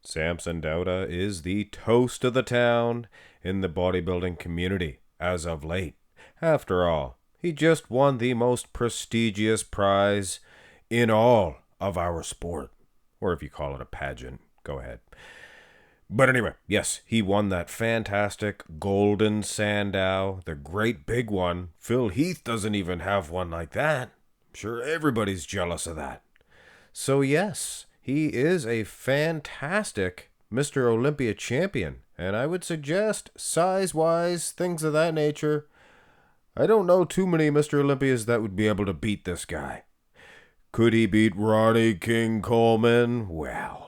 Samson Dauda is the toast of the town in the bodybuilding community as of late. After all, he just won the most prestigious prize in all of our sport. Or if you call it a pageant, go ahead. But anyway, yes, he won that fantastic golden Sandow, the great big one. Phil Heath doesn't even have one like that. I'm sure everybody's jealous of that. So yes, he is a fantastic Mr. Olympia champion. And I would suggest, size-wise, things of that nature, I don't know too many Mr. Olympias that would be able to beat this guy. Could he beat Ronnie King Coleman? Well,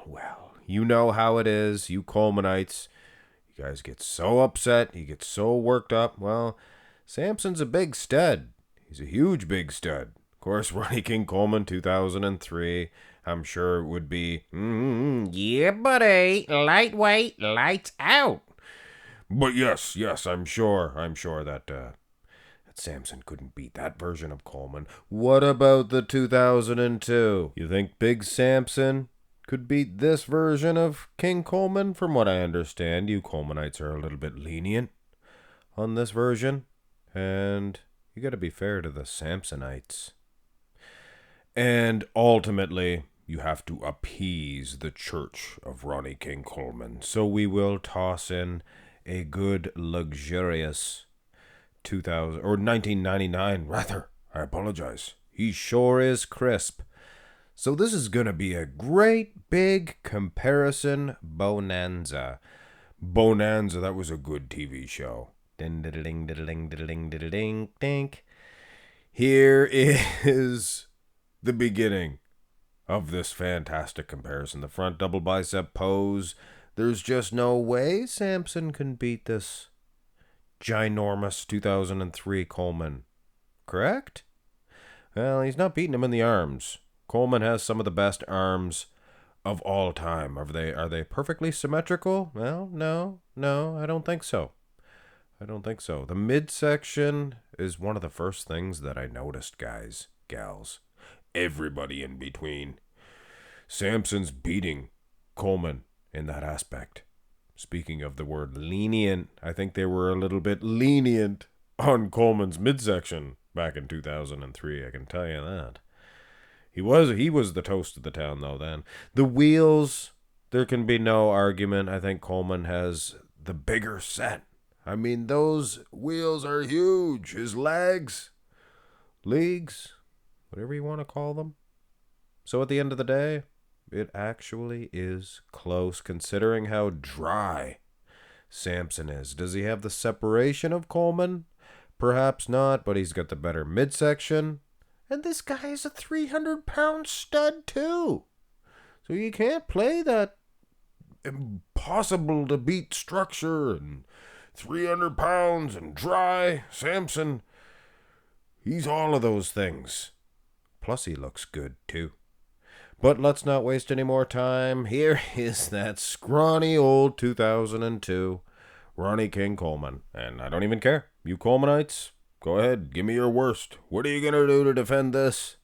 you know how it is, you Colemanites. You guys get so upset, you get so worked up. Well, Samson's a big stud. He's a huge big stud. Of course, Ronnie King Coleman, 2003, I'm sure it would be, yeah, buddy, lightweight, lights out. But yes, I'm sure that Samson couldn't beat that version of Coleman. What about the 2002? You think Big Samson could beat this version of King Coleman? From what I understand, you Colemanites are a little bit lenient on this version. And you gotta be fair to the Samsonites. And ultimately, you have to appease the church of Ronnie King Coleman. So we will toss in a good, luxurious 2000 or 1999 rather. I apologize. He sure is crisp. So this is going to be a great big comparison bonanza. Bonanza, that was a good TV show. Ding diddling diddling diddling diddling dink. Here is the beginning of this fantastic comparison. The front double bicep pose. There's just no way Samson can beat this ginormous 2003 Coleman. Correct? Well, he's not beating him in the arms. Coleman has some of the best arms of all time. Are they perfectly symmetrical? Well, no, I don't think so. The midsection is one of the first things that I noticed, guys, gals. Everybody in between. Samson's beating Coleman in that aspect. Speaking of the word lenient, I think they were a little bit lenient on Coleman's midsection back in 2003, I can tell you that. He was the toast of the town, though, then. The wheels, there can be no argument. I think Coleman has the bigger set. I mean, those wheels are huge. His legs, whatever you want to call them. So at the end of the day, it actually is close, considering how dry Samson is. Does he have the separation of Coleman? Perhaps not, but he's got the better midsection. And this guy is a 300-pound stud, too. So you can't play that impossible-to-beat structure and 300 pounds and dry. Samson, he's all of those things. Plus, he looks good, too. But let's not waste any more time. Here is that scrawny old 2002 Ronnie King Coleman. And I don't even care. You Colemanites, go ahead. Give me your worst. What are you going to do to defend this?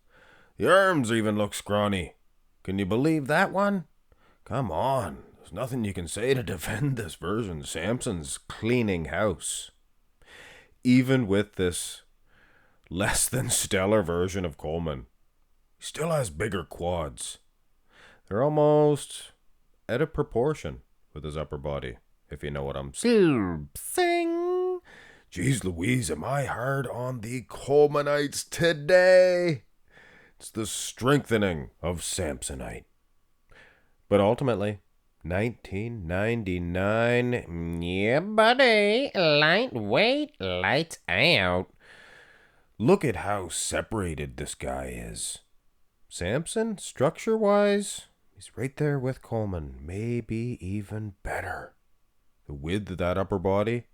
The arms even look scrawny. Can you believe that one? Come on. There's nothing you can say to defend this version. Samson's cleaning house. Even with this less than stellar version of Coleman, he still has bigger quads. They're almost out of proportion with his upper body, if you know what I'm saying. Jeez Louise, am I hard on the Colemanites today? It's the strengthening of Samsonite. But ultimately, 1999, yeah, buddy, lightweight, lights out. Look at how separated this guy is. Samson, structure-wise, he's right there with Coleman. Maybe even better. The width of that upper body,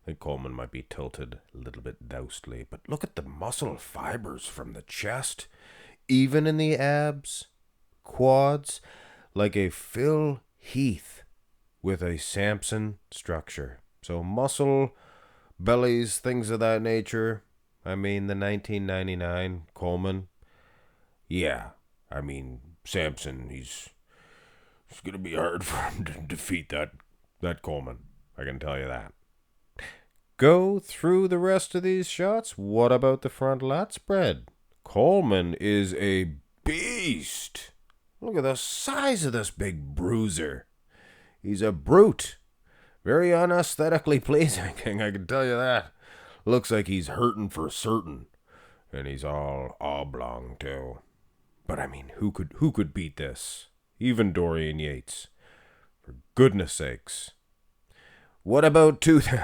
I think Coleman might be tilted a little bit doustly. But look at the muscle fibers from the chest, even in the abs, quads, like a Phil Heath with a Samson structure. So muscle, bellies, things of that nature. I mean, the 1999 Coleman. Yeah, I mean, Samson, he's It's going to be hard for him to defeat that Coleman. I can tell you that. Go through the rest of these shots. What about the front lat spread? Coleman is a beast. Look at the size of this big bruiser. He's a brute. Very unaesthetically pleasing, I can tell you that. Looks like he's hurting for certain. And he's all oblong, too. But I mean, who could beat this? Even Dorian Yates. For goodness sakes. What about 2000?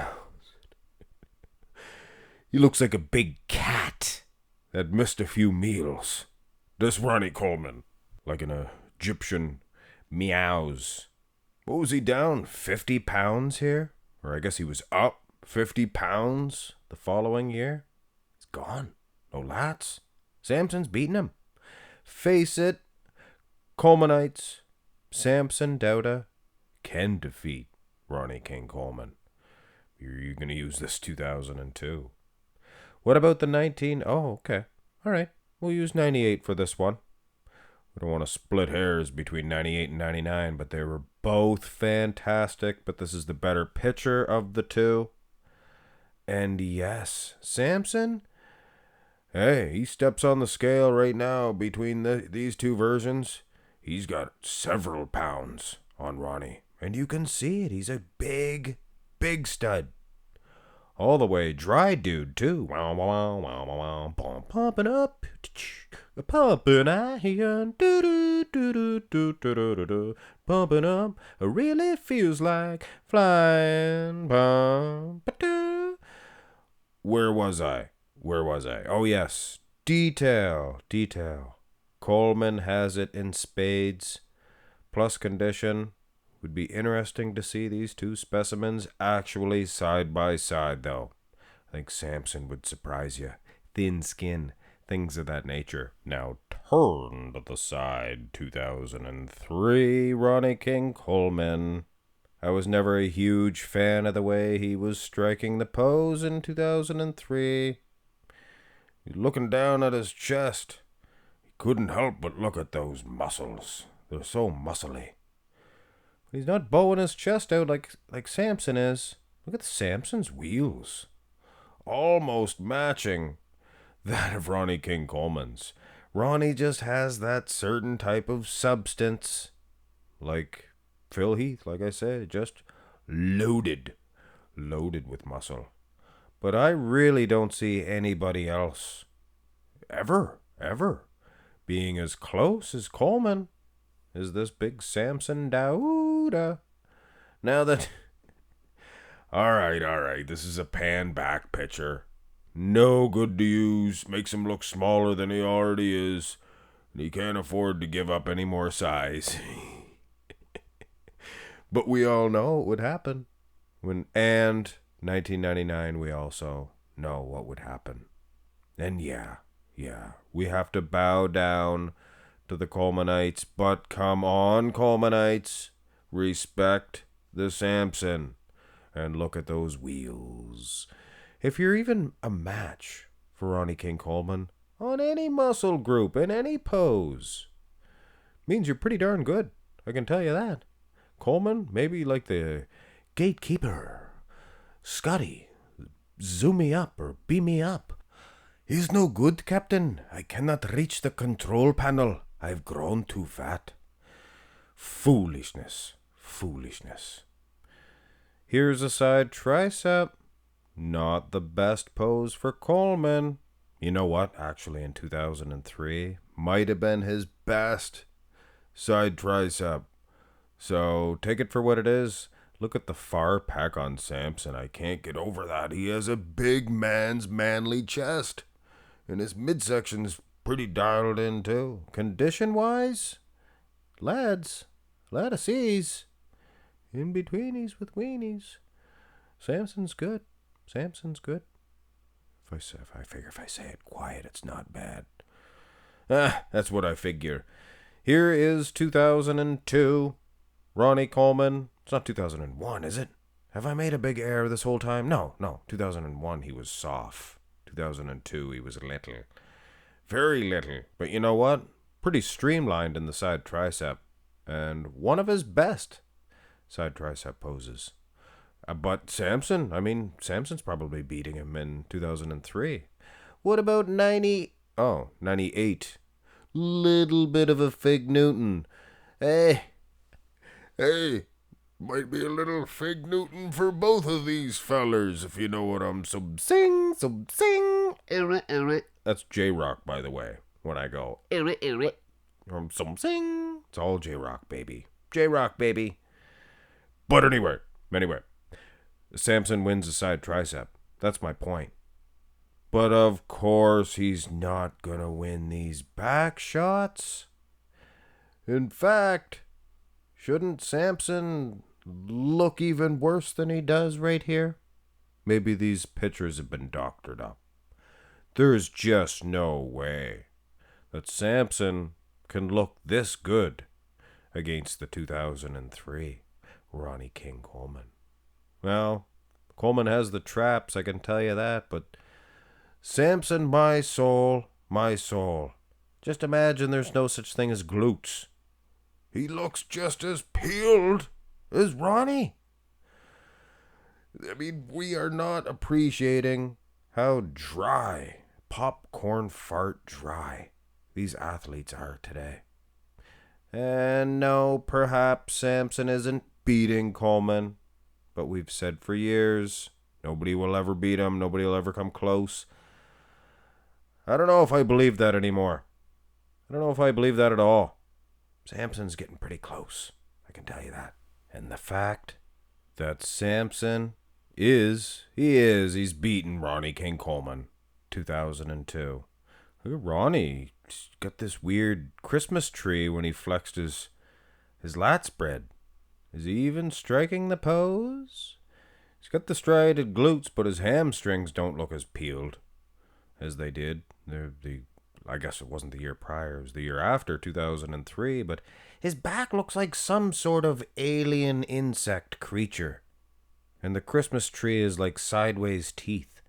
He looks like a big cat that missed a few meals. This Ronnie Coleman. Like an Egyptian meows. What was he down? 50 pounds here? Or I guess he was up 50 pounds the following year? He's gone. No lats. Samson's beating him. Face it, Colemanites, Samson Dauda can defeat Ronnie King Coleman. You're going to use this 2002. What about the 19? Oh, okay. All right. We'll use 98 for this one. We don't want to split hairs between 98 and 99, but they were both fantastic. But this is the better picture of the two. And yes, Samson, hey, he steps on the scale right now between these two versions. He's got several pounds on Ronnie. And you can see it. He's a big, big stud. All the way dry dude, too. Wow, wow, wow, wow, wow. Pumping up. Pumping iron. Pumping up. Really feels like flying. Where was I? Oh, yes. Detail. Coleman has it in spades. Plus condition. Would be interesting to see these two specimens actually side by side, though. I think Samson would surprise you. Thin skin, things of that nature. Now turn to the side. 2003, Ronnie King Coleman. I was never a huge fan of the way he was striking the pose in 2003. He's looking down at his chest. He couldn't help but look at those muscles. They're so muscly. He's not bowing his chest out like Samson is. Look at Samson's wheels. Almost matching that of Ronnie King Coleman's. Ronnie just has that certain type of substance. Like Phil Heath, like I said, just loaded with muscle. But I really don't see anybody else ever being as close as Coleman is this big Samson Dauda. Now that... All right, this is a pan back picture. No good to use, makes him look smaller than he already is, and he can't afford to give up any more size. But we all know it would happen. And 1999, we also know what would happen. And yeah, we have to bow down to the Colemanites, but come on, Colemanites, respect the Samson, and look at those wheels. If you're even a match for Ronnie King Coleman on any muscle group in any pose, means you're pretty darn good. I can tell you that. Coleman, maybe like the gatekeeper. Scotty, zoom me up or beam me up. He's no good, Captain. I cannot reach the control panel. I've grown too fat. Foolishness. Here's a side tricep. Not the best pose for Coleman. You know what? Actually, in 2003, might have been his best side tricep. So take it for what it is. Look at the far pack on Samson. I can't get over that. He has a big man's manly chest. And his midsection's pretty dialed in, too. Condition-wise, lads, lattices, in-betweenies with weenies. Samson's good. I figure if I say it quiet, it's not bad. That's what I figure. Here is 2002. Ronnie Coleman. It's not 2001, is it? Have I made a big error this whole time? No. 2001, he was soft. 2002, he was little. Very little. But you know what? Pretty streamlined in the side tricep. and one of his best side tricep poses. But Samson's probably beating him in 2003. What about 98? Little bit of a Fig Newton. Hey, might be a little Fig Newton for both of these fellers, if you know what I'm sing. That's J-Rock, by the way, when I go sing. It's all J-Rock, baby. J-Rock, baby. But anyway, Samson wins the side tricep. That's my point. But of course, he's not gonna win these back shots. In fact, shouldn't Samson look even worse than he does right here? Maybe these pictures have been doctored up. There's just no way that Samson can look this good against the 2003 Ronnie King Coleman. Well, Coleman has the traps, I can tell you that, but Samson, my soul. Just imagine there's no such thing as glutes. He looks just as peeled as Ronnie. I mean, we are not appreciating how dry, popcorn fart dry, these athletes are today. And no, perhaps Samson isn't beating Coleman, but we've said for years, nobody will ever beat him, nobody will ever come close. I don't know if I believe that anymore. I don't know if I believe that at all. Samson's getting pretty close, I can tell you that. And the fact that Samson he's beaten Ronnie King Coleman, 2002. Look at Ronnie. He's got this weird Christmas tree when he flexed his lat spread. Is he even striking the pose? He's got the striated glutes, but his hamstrings don't look as peeled as they did. I guess it wasn't the year prior, it was the year after, 2003, but his back looks like some sort of alien insect creature. And the Christmas tree is like sideways teeth.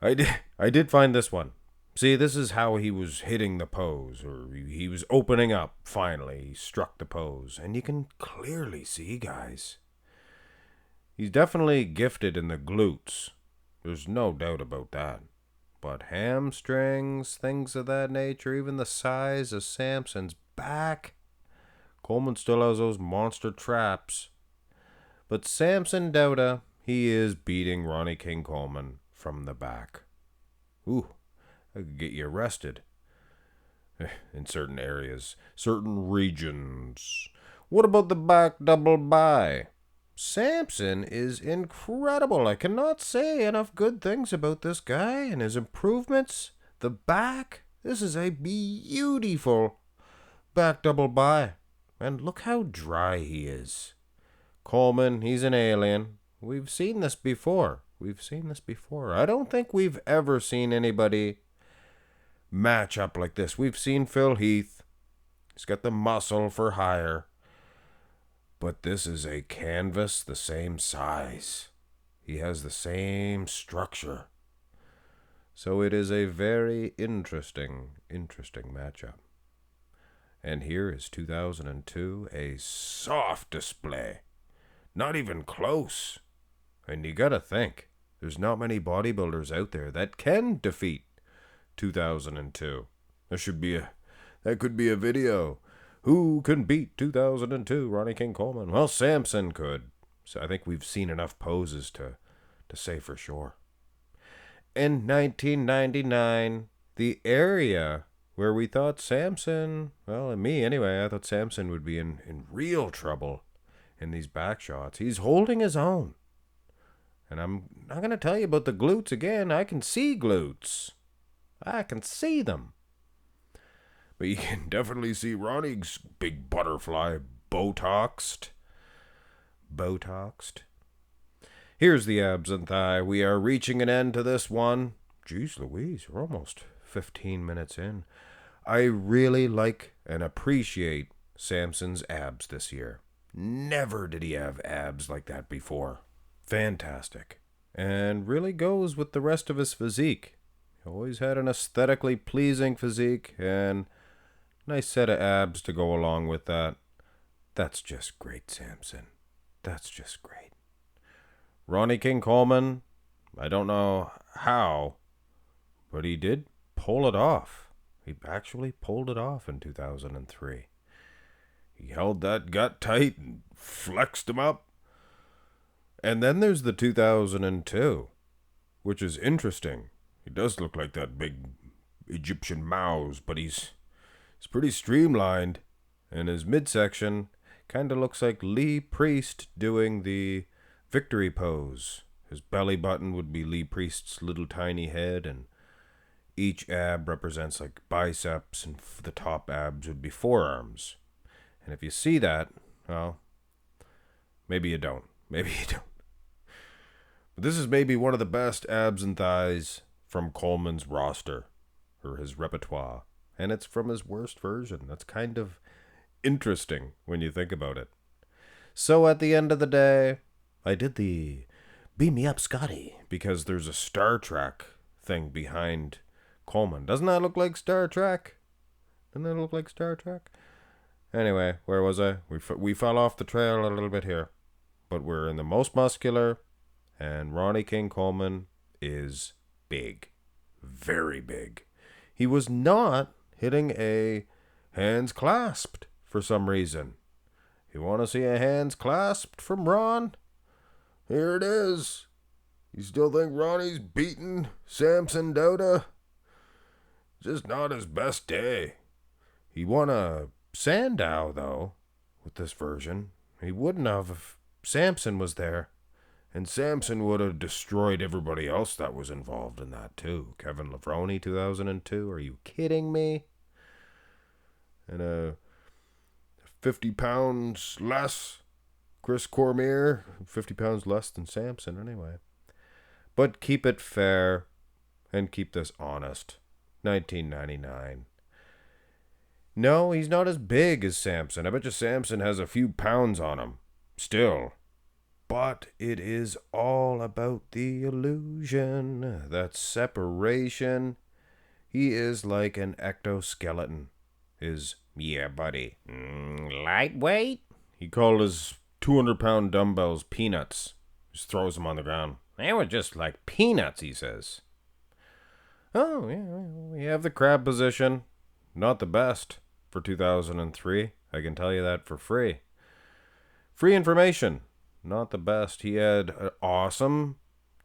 I did find this one. See, this is how he was hitting the pose, or he was opening up, finally. He struck the pose, and you can clearly see, guys. He's definitely gifted in the glutes. There's no doubt about that. But hamstrings, things of that nature, even the size of Samson's back. Coleman still has those monster traps. But Samson Dauda, he is beating Ronnie King Coleman from the back. Ooh, that could get you arrested. In certain areas, certain regions. What about the back double bi? Samson is incredible. I cannot say enough good things about this guy and his improvements. The back, this is a beautiful back double bi. And look how dry he is. Coleman, he's an alien. We've seen this before. I don't think we've ever seen anybody match up like this. We've seen Phil Heath. He's got the muscle for hire. But this is a canvas the same size. He has the same structure. So it is a very interesting matchup. And here is 2002, a soft display. Not even close. And you gotta think, there's not many bodybuilders out there that can defeat 2002. That could be a video. Who can beat 2002 Ronnie King Coleman? Well, Samson could. So I think we've seen enough poses to say for sure. In 1999, the area where we thought Samson, well, and me anyway, I thought Samson would be in real trouble in these back shots. He's holding his own. And I'm not going to tell you about the glutes again. I can see glutes. I can see them. But you can definitely see Ronnie's big butterfly Botoxed. Here's the abs and thigh. We are reaching an end to this one. Jeez Louise, we're almost 15 minutes in. I really like and appreciate Samson's abs this year. Never did he have abs like that before. Fantastic. And really goes with the rest of his physique. He always had an aesthetically pleasing physique, and Nice set of abs to go along with that. That's just great, Samson. That's just great. Ronnie King Coleman, I don't know how, but he did pull it off. He actually pulled it off in 2003. He held that gut tight and flexed him up. And then there's the 2002, which is interesting. He does look like that big Egyptian mouse, but he's pretty streamlined. And his midsection kind of looks like Lee Priest doing the victory pose. His belly button would be Lee Priest's little tiny head, and each ab represents like biceps, and the top abs would be forearms. And if you see that, well, maybe you don't. Maybe you don't. But this is maybe one of the best abs and thighs from Coleman's roster, or his repertoire. And it's from his worst version. That's kind of interesting when you think about it. So at the end of the day, I did the Beam Me Up Scotty because there's a Star Trek thing behind Coleman. Doesn't that look like Star Trek? Doesn't that look like Star Trek? Anyway, where was I? We fell off the trail a little bit here. But we're in the most muscular, and Ronnie King Coleman is big. Very big. He was not hitting a hands clasped for some reason. You want to see a hands clasped from Ron? Here it is. You still think Ronnie's beaten Samson Dauda? Just not his best day. He won a Sandow, though, with this version. He wouldn't have if Samson was there. And Samson would have destroyed everybody else that was involved in that, too. Kevin Levrone, 2002. Are you kidding me? And 50 pounds less. Chris Cormier, 50 pounds less than Samson, anyway. But keep it fair and keep this honest. 1999. No, he's not as big as Samson. I bet you Samson has a few pounds on him. Still. But it is all about the illusion, that separation. He is like an ectoskeleton. Yeah, buddy. Lightweight? He called his 200-pound dumbbells peanuts. Just throws them on the ground. They were just like peanuts, he says. Oh, yeah, we have the crab position. Not the best for 2003. I can tell you that for free. Free information. Not the best. He had an awesome,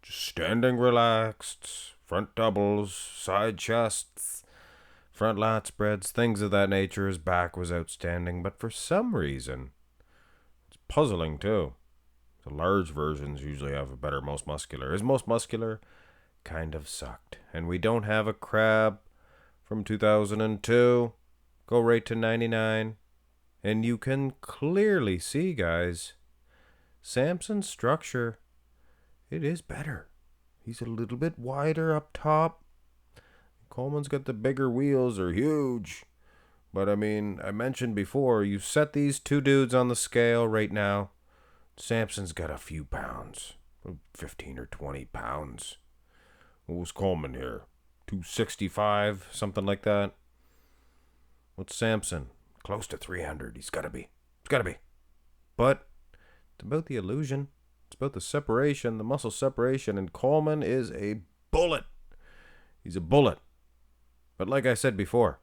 just standing relaxed, front doubles, side chests, front lat spreads, things of that nature. His back was outstanding, but for some reason, it's puzzling too. The large versions usually have a better most muscular. His most muscular kind of sucked. And we don't have a crab from 2002. Go right to 99. And you can clearly see, guys, Samson's structure, it is better. He's a little bit wider up top. Coleman's got the bigger wheels, are huge. But I mean, I mentioned before, you set these two dudes on the scale right now. Samson's got a few pounds, 15 or 20 pounds. What was Coleman here? 265, something like that. What's Samson? Close to 300. He's got to be. It's got to be. But it's about the illusion. It's about the separation, the muscle separation. And Coleman is a bullet. He's a bullet. But like I said before,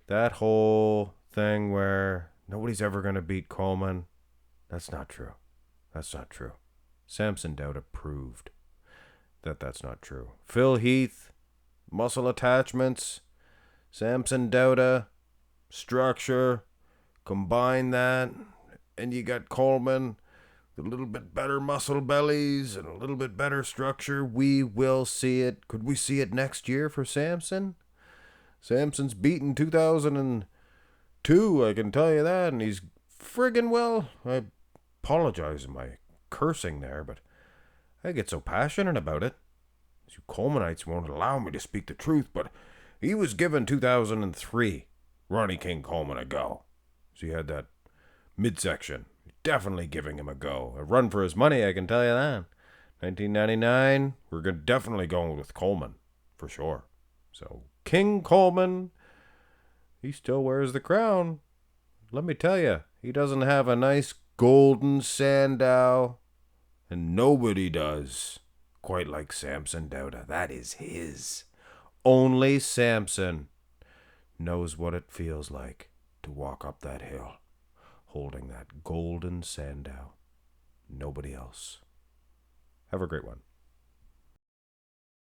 that whole thing where nobody's ever going to beat Coleman, that's not true. That's not true. Samson Dauda proved that that's not true. Phil Heath, muscle attachments, Samson Dauda, structure, combine that, and you got Coleman, a little bit better muscle bellies and a little bit better structure. We will see it. Could we see it next year for Samson? Samson's beaten 2002, I can tell you that, and he's friggin' well. I apologize for my cursing there, but I get so passionate about it. You Colemanites won't allow me to speak the truth, but he was given 2003 Ronnie King Coleman a go. So he had that midsection. Definitely giving him a go. A run for his money, I can tell you that. 1999, we're definitely going with Coleman, for sure. So, King Coleman, he still wears the crown. Let me tell you, he doesn't have a nice golden sandal, and nobody does. Quite like Samson Dauda. That is his. Only Samson knows what it feels like to walk up that hill holding that golden sandal. Nobody else. Have a great one.